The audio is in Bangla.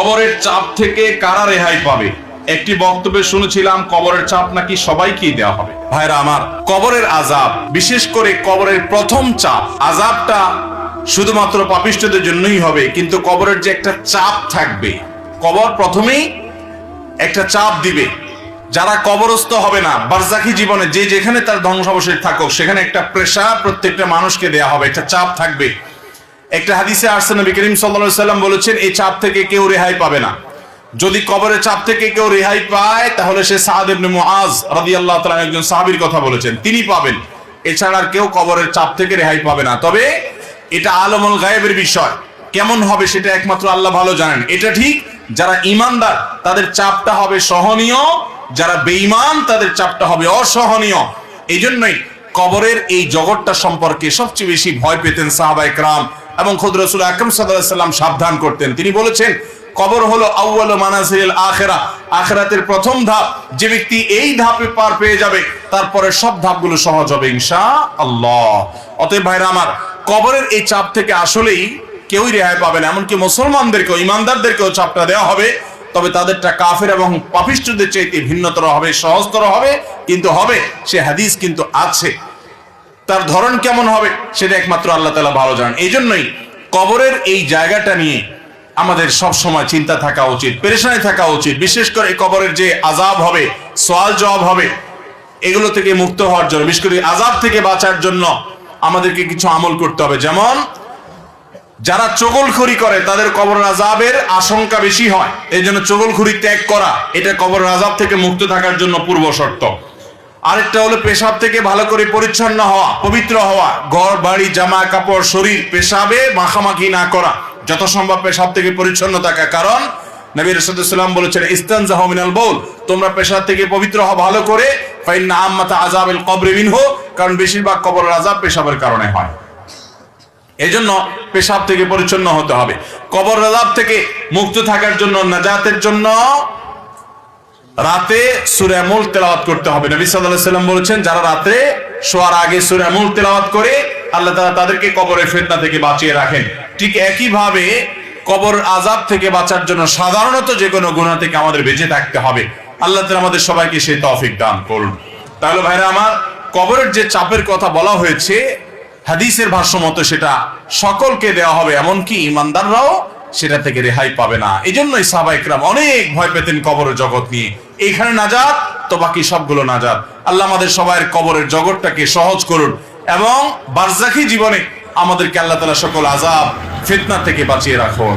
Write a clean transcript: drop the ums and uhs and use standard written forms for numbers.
কবরের চাপ থেকে কারা রেহাই পাবে? একটি বক্তব্যে শুনেছিলাম কবরের চাপ নাকি সবাইকেই দেওয়া হবে। ভাইরা আমার, কবরের আযাব, বিশেষ করে কবরের প্রথম চাপ, আযাবটা শুধুমাত্র পাপিষ্ঠদের জন্যই হবে, কিন্তু কবরের যে একটা চাপ থাকবে, কবর প্রথমেই একটা চাপ দিবে। যারা কবরস্থ হবে না, বারজাখী জীবনে যে যেখানে তার ধ্বংসাবশেষ থাকুক, সেখানে একটা প্রেশার প্রত্যেকটা মানুষকে দেয়া হবে, একটা চাপ থাকবে। একটা হাদিসে আসছে নবী করিম সাল্লাল্লাহু আলাইহি সাল্লাম বলেছেন, এই চাপ থেকে কেউ রেহাই পাবে না। যদি কবরের চাপ থেকে কেউ রেহাই পায়, তাহলে সে সাদ ইবনে মুআজ রাদিয়াল্লাহু তাআলা একজন সাহাবীর কথা বলেছেন, তিনি পাবেন। এছাড়া আর কেউ কবরের চাপ থেকে রেহাই পাবে না। তবে এটা আলমুল গায়েবের বিষয়, কেমন হবে সেটা একমাত্র আল্লাহ ভালো জানেন। এটা ঠিক, যারা ঈমানদার তাদের চাপটা হবে সহনীয়, যারা বেঈমান তাদের চাপটা হবে অসহনীয়। এই জন্যই কবরের এই জগৎটা সম্পর্কে সবচেয়ে বেশি ভয় পেতেন সাহাবায়ে কেরাম এবং খুদ রাসূল আকরাম সাল্লাল্লাহু আলাইহি সাল্লাম সাবধান করতেন। তিনি বলেছেন, কবর হলো আউয়ালু মানাজিলিল আখিরাহ, আখিরাতের প্রথম ধাপ। যে ব্যক্তি এই ধাপে পার পেয়ে যাবে, তারপরে সব ধাপগুলো সহজ হবে ইনশাআল্লাহ। অতএব ভাইরা আমার, কবরের এই চাপ থেকে আসলেই কেউই রেহাই পাবে না। এমনকি মুসলমানদেরকেও, ইমানদারদেরকেও চাপটা দেওয়া হবে, তবে তাদেরটা কাফের এবং পাপিষ্ঠদের চাইতে ভিন্নতর হবে, সহজতর হবে, কিন্তু হবে। সে হাদিস কিন্তু আছে, তার ধরন কেমন হবে সেটা একমাত্র আল্লাহ তাআলা ভালো জানেন। এই জন্যই কবরের এই জায়গাটা নিয়ে আমাদের সব সময় চিন্তা থাকা উচিত, পেরেশানি থাকা উচিত। বিশেষ করে কবরের যে আযাব হবে, সওয়াল জবাব হবে, এগুলো থেকে মুক্ত হওয়ার জন্য, বিশেষ করে আযাব থেকে বাঁচার জন্য আমাদেরকে কিছু আমল করতে হবে। যেমন যারা চগলখড়ি করে তাদের কবরের আযাবের আশঙ্কা বেশি হয়, এই জন্য চগলখড়ি ত্যাগ করা এটা কবরের আযাব থেকে মুক্ত থাকার জন্য পূর্ব শর্ত। আরেকটা হলো পেশাব থেকে ভালো করে পরিচ্ছন্ন হওয়া, পবিত্র হওয়া, ঘর বাড়ি জামা কাপড় শরীর পেশাবে মাখামাখি না করা, যত সম্ভব পেশাব থেকে পরিচ্ছন্ন থাকা। কারণ নবী রাসূলুল্লাহ সাল্লাল্লাহু আলাইহি ওয়াসাল্লাম বলেছেন, ইস্তানজাহু মিনাল বাউল, তোমরা পেশাব থেকে পবিত্র হও ভালো করে। ফাইন্না আম্মাতা আযাবিল কবরি মিনহু, কারণ বেশিরভাগ কবরের আযাব পেশাবের কারণে হয়। এজন্য পেশাব থেকে পরিচ্ছন্ন হতে হবে। কবর আযাব থেকে মুক্ত থাকার জন্য, নাজাতের জন্য রাতে সূরা মুলক তেলাওয়াত করতে হবে। নবী সাল্লাল্লাহু আলাইহি ওয়াসাল্লাম বলেছেন, যারা রাতে শোয়ার আগে সূরা মুলক তেলাওয়াত করে, আল্লাহ তাআলা তাদেরকে কবরের ফিতনা থেকে বাঁচিয়ে রাখেন। ঠিক একই ভাবে কবর আযাব থেকে বাঁচার জন্য সাধারণত যে কোনো গুনাহ থেকে আমাদের বেঁচে থাকতে হবে। আল্লাহ তাআলা আমাদের সবাইকে সেই তৌফিক দান করুন। তাহলে ভাইরা আমার, কবরের যে চাপের কথা বলা হয়েছে, হাদিসের ভাষ্য মতো সেটা সকলকে দেওয়া হবে, এমনকি ইমানদাররাও সেটা থেকে রেহাই পাবে না। এই জন্যই সাহাবায়ে কেরাম অনেক ভয় পেতেন কবরের জগৎ নিয়ে। এইখানে নাজাত তো বাকি সবগুলো নাজাত। আল্লাহ আমাদের সবাইয়ের কবরের জগৎটাকে সহজ করুন এবং বারজাখী জীবনে আমাদেরকে আল্লাহ তাআলা সকল আযাব ফিতনা থেকে বাঁচিয়ে রাখুন।